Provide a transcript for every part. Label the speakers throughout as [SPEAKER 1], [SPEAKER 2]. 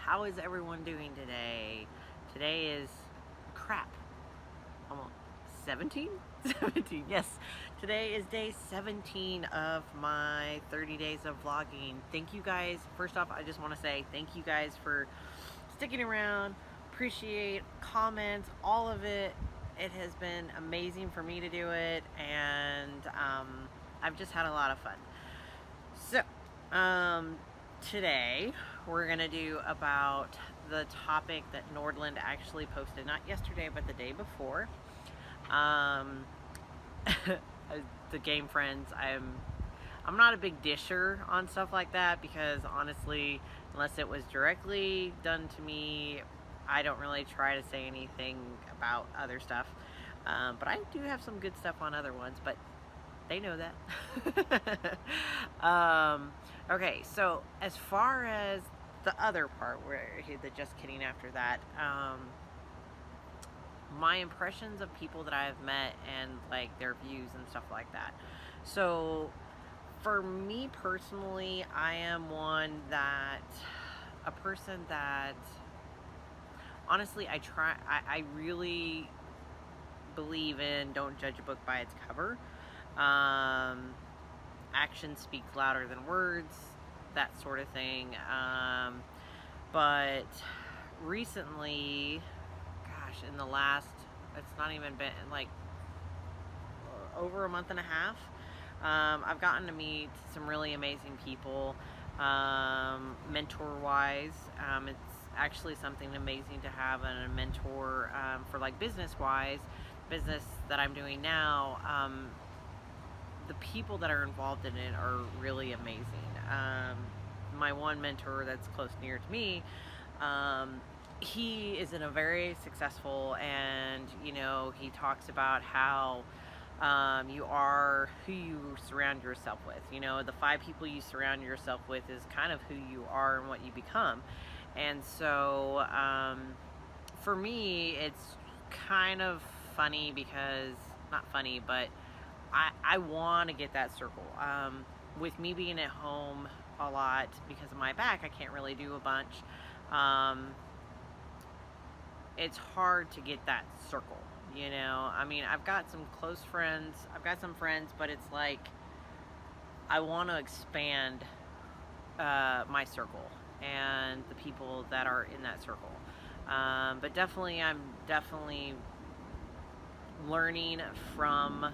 [SPEAKER 1] How is everyone doing today? Today is crap. Almost 17? 17, yes. Today is day 17 of my 30 days of vlogging. Thank you guys. First off, I just want to say thank you guys for sticking around. Appreciate comments, all of it. It has been amazing for me to do it, and I've just had a lot of fun. So, today we're gonna do about the topic that Nordlund actually posted, not yesterday, but the day before. The game friends, I'm not a big disher on stuff like that, because honestly, unless it was directly done to me, I don't really try to say anything about other stuff. But I do have some good stuff on other ones, but they know that. Okay, so as far as the other part where the just kidding after that, my impressions of people that I've met and like their views and stuff like that. So for me personally, I am a person that honestly I really believe in don't judge a book by its cover. Actions speak louder than words, that sort of thing. But recently, gosh, in the last, it's not even been like over a month and a half, I've gotten to meet some really amazing people, mentor wise. It's actually something amazing to have a mentor for like business wise. Business that I'm doing now, the people that are involved in it are really amazing. My one mentor that's close near to me, he is in a very successful, and he talks about how you are who you surround yourself with. The 5 people you surround yourself with is kind of who you are and what you become. And so for me, it's kind of funny, because not funny, but I want to get that circle. With me being at home a lot because of my back, I can't really do a bunch. It's hard to get that circle, I mean, I've got some close friends, I've got some friends, but it's like I want to expand my circle and the people that are in that circle. But I'm definitely learning from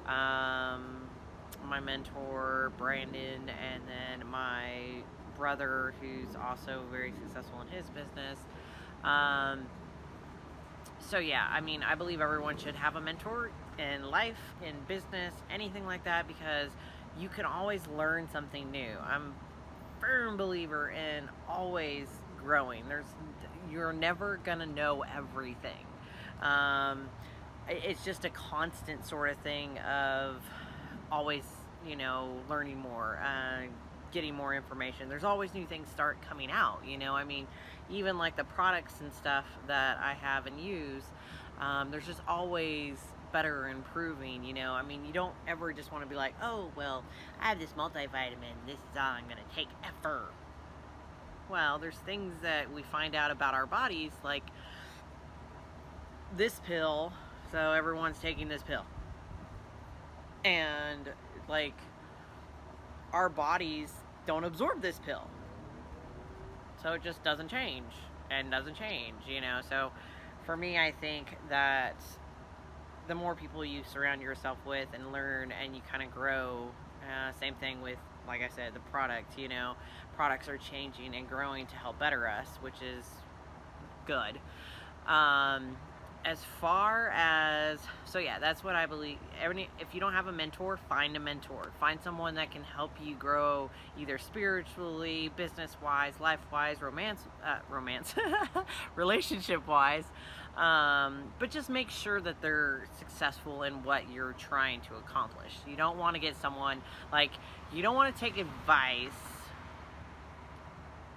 [SPEAKER 1] my mentor Brandon, and then my brother, who's also very successful in his business. So yeah, I mean, I believe everyone should have a mentor in life, in business, anything like that, because you can always learn something new. I'm a firm believer in always growing. You're never gonna know everything. It's just a constant sort of thing of always, learning more, getting more information. There's always new things start coming out, I mean, even like the products and stuff that I have and use, there's just always better improving, I mean, you don't ever just want to be like, oh, well, I have this multivitamin, this is all I'm going to take ever. Well, there's things that we find out about our bodies, like this pill, so everyone's taking this pill. And like our bodies don't absorb this pill, so it just doesn't change and doesn't change. So for me, I think that the more people you surround yourself with and learn, and you kind of grow, same thing with, like I said, the product. Products are changing and growing to help better us, which is good. As far as, so yeah, that's what I believe. If you don't have a mentor, find a mentor. Find someone that can help you grow, either spiritually, business-wise, life-wise, romance, relationship-wise. But just make sure that they're successful in what you're trying to accomplish. You don't want to get someone, like, you don't want to take advice,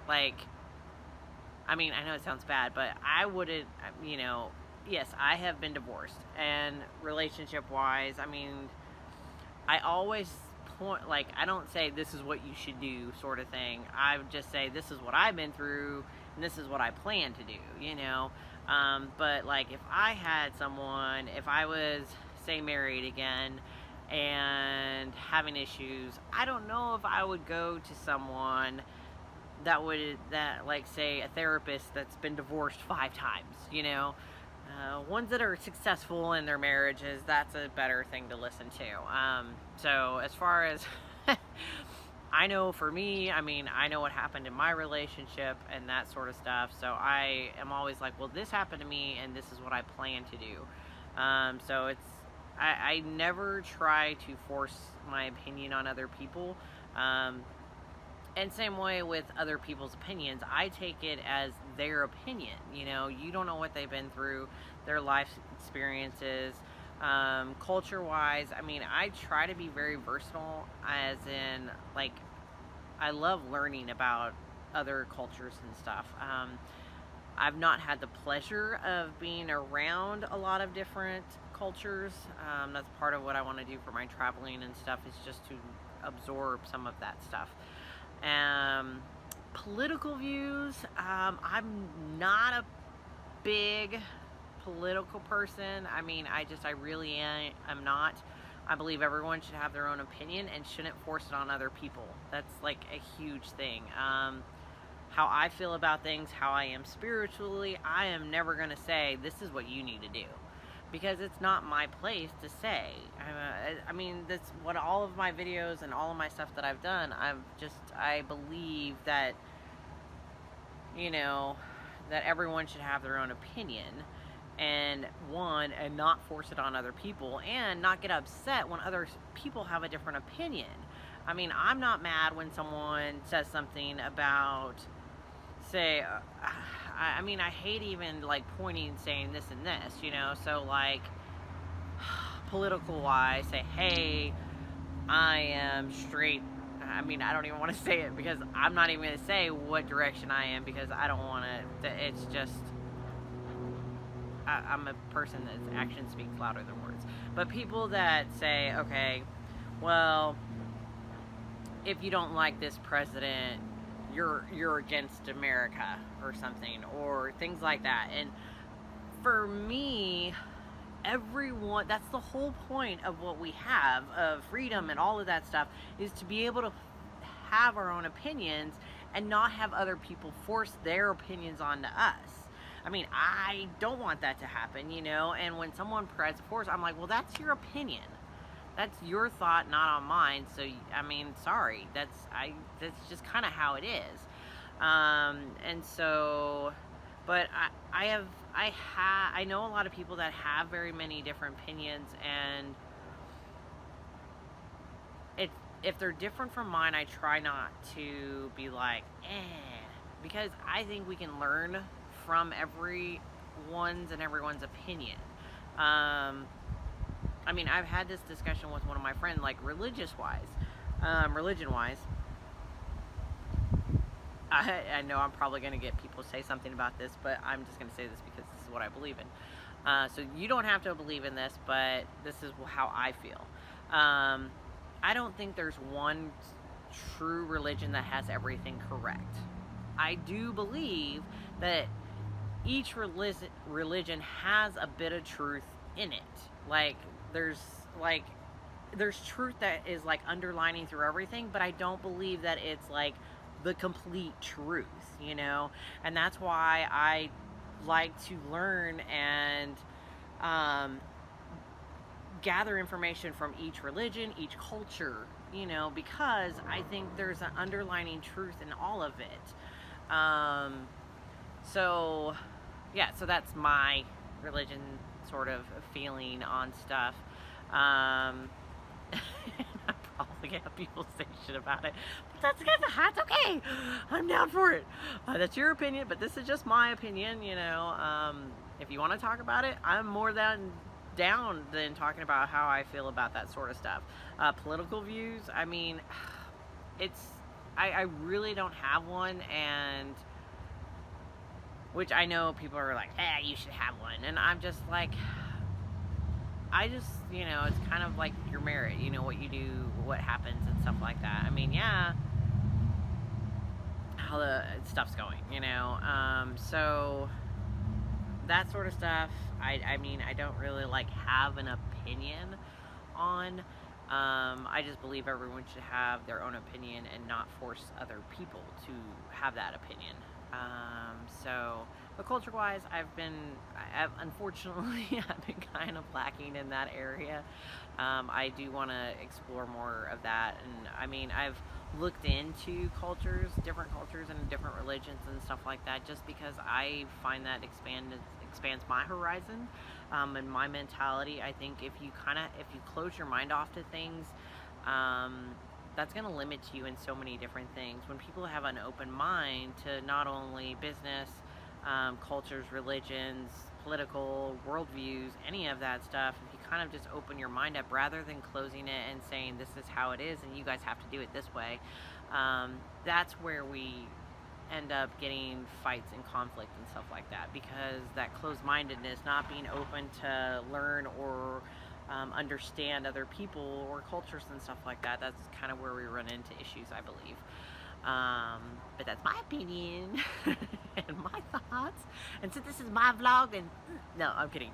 [SPEAKER 1] like, I mean, I know it sounds bad, but I wouldn't, yes, I have been divorced, and relationship-wise, I mean, I always point, like, I don't say this is what you should do sort of thing. I just say this is what I've been through, and this is what I plan to do, you know. But like if I had someone, if I was, say, married again and having issues, I don't know if I would go to someone that like, say, a therapist that's been divorced 5 times, you know. Ones that are successful in their marriages, that's a better thing to listen to. So as far as I know, for me, I mean, I know what happened in my relationship and that sort of stuff. So I am always like, well, this happened to me and this is what I plan to do. So I never try to force my opinion on other people. And same way with other people's opinions, I take it as their opinion. You know, you don't know what they've been through, their life experiences, culture-wise. I mean, I try to be very versatile, as in, like, I love learning about other cultures and stuff. I've not had the pleasure of being around a lot of different cultures. That's part of what I want to do for my traveling and stuff, is just to absorb some of that stuff. Political views, I'm not a big political person. I mean, I really am not. I believe everyone should have their own opinion and shouldn't force it on other people. That's like a huge thing. How I feel about things, how I am spiritually, I am never going to say, this is what you need to do. Because it's not my place to say. I mean, that's what all of my videos and all of my stuff that I've done, I believe that, you know, that everyone should have their own opinion, and not force it on other people, and not get upset when other people have a different opinion. I mean, I'm not mad when someone says something about, say, I mean, I hate even, like, pointing, saying this and this, you know. So, like, political wise, say, hey, I am straight. I mean, I don't even want to say it, because I'm not even going to say what direction I am, because I don't want to. It's just, I'm a person that action speaks louder than words. But people that say, okay, well, if you don't like this president, you're against America or something, or things like that. And for me, everyone, that's the whole point of what we have, of freedom and all of that stuff, is to be able to have our own opinions and not have other people force their opinions onto us. I mean, I don't want that to happen, you know. And when someone tries to force, I'm like, well, that's your opinion. That's your thought, not on mine. So, I mean, sorry. That's just kind of how it is. And so, but I know a lot of people that have very many different opinions, and if they're different from mine, I try not to be like, because I think we can learn from everyone's opinion. I mean, I've had this discussion with one of my friends, like, religion-wise. I know I'm probably going to get people to say something about this, but I'm just going to say this because this is what I believe in. So you don't have to believe in this, but this is how I feel. I don't think there's one true religion that has everything correct. I do believe that each religion has a bit of truth in it. Like, there's truth that is, like, underlining through everything, but I don't believe that it's, like, the complete truth, you know. And that's why I like to learn and gather information from each religion, each culture, you know, because I think there's an underlining truth in all of it. So yeah, so that's my religion sort of feeling on stuff. I'm probably gonna have people say shit about it, but that's okay. I'm down for it. That's your opinion, but this is just my opinion, you know. If you want to talk about it, I'm more than down than talking about how I feel about that sort of stuff. Political views, I mean, I really don't have one, and which I know people are like, you should have one, and I'm just like, you know, it's kind of like your merit, you know, what you do, what happens, and stuff like that. I mean, yeah, how the stuff's going, you know. So that sort of stuff, I mean, I don't really like have an opinion on. I just believe everyone should have their own opinion and not force other people to have that opinion. So, but culture-wise, unfortunately, I've been kind of lacking in that area. I do want to explore more of that, and I mean, I've looked into different cultures and different religions and stuff like that, just because I find that expands my horizon, and my mentality. I think if you close your mind off to things, that's going to limit you in so many different things. When people have an open mind to not only business, cultures, religions, political worldviews, any of that stuff, if you kind of just open your mind up rather than closing it and saying this is how it is and you guys have to do it this way, that's where we end up getting fights and conflict and stuff like that, because that closed-mindedness, not being open to learn or understand other people or cultures and stuff like that, that's kind of where we run into issues, I believe. But that's my opinion and my thoughts, and since this is my vlog, then no, I'm kidding.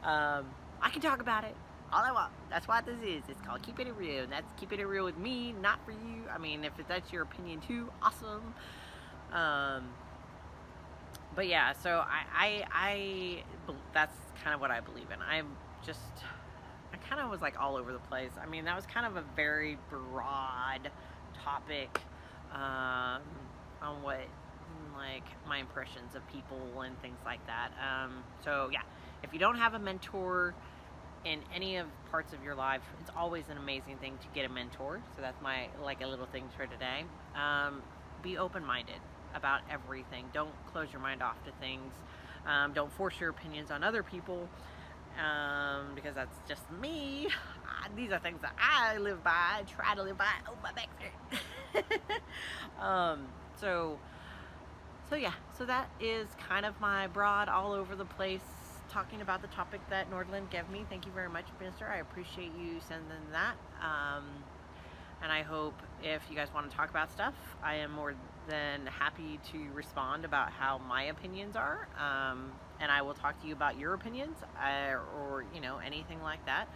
[SPEAKER 1] I can talk about it all I want. That's what this is. It's called Keeping It Real, and that's keeping it real with me, not for you. I mean, if that's your opinion too, awesome. But yeah, so that's kind of what I believe in. I kind of was like all over the place. I mean, that was kind of a very broad topic, on what, like, my impressions of people and things like that. So yeah, if you don't have a mentor in any of parts of your life, it's always an amazing thing to get a mentor. So that's my, like, a little thing for today. Be open-minded about everything. Don't close your mind off to things. Don't force your opinions on other people, because that's just me. These are things that I live by, try to live by. Oh, my back's hurt. So yeah, so that is kind of my broad, all over the place talking about the topic that Nordlund gave me. Thank you very much, Minister. I appreciate you sending that. And I hope if you guys want to talk about stuff, I am more than happy to respond about how my opinions are. And I will talk to you about your opinions, or, you know, anything like that.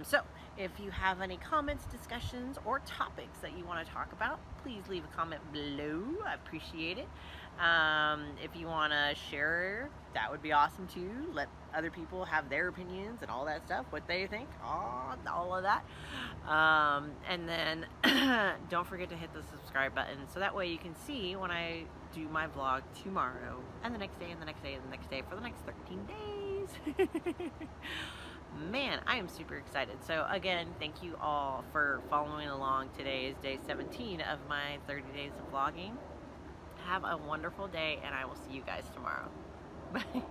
[SPEAKER 1] So if you have any comments, discussions, or topics that you want to talk about, please leave a comment below. I appreciate it. If you want to share, that would be awesome too. Let other people have their opinions and all that stuff, what they think, all of that. And then don't forget to hit the subscribe button, so that way you can see when I do my vlog tomorrow, and the next day, and the next day, and the next day, for the next 13 days. Man, I am super excited. So again, thank you all for following along. Today is day 17 of my 30 days of vlogging. Have a wonderful day, and I will see you guys tomorrow. Bye.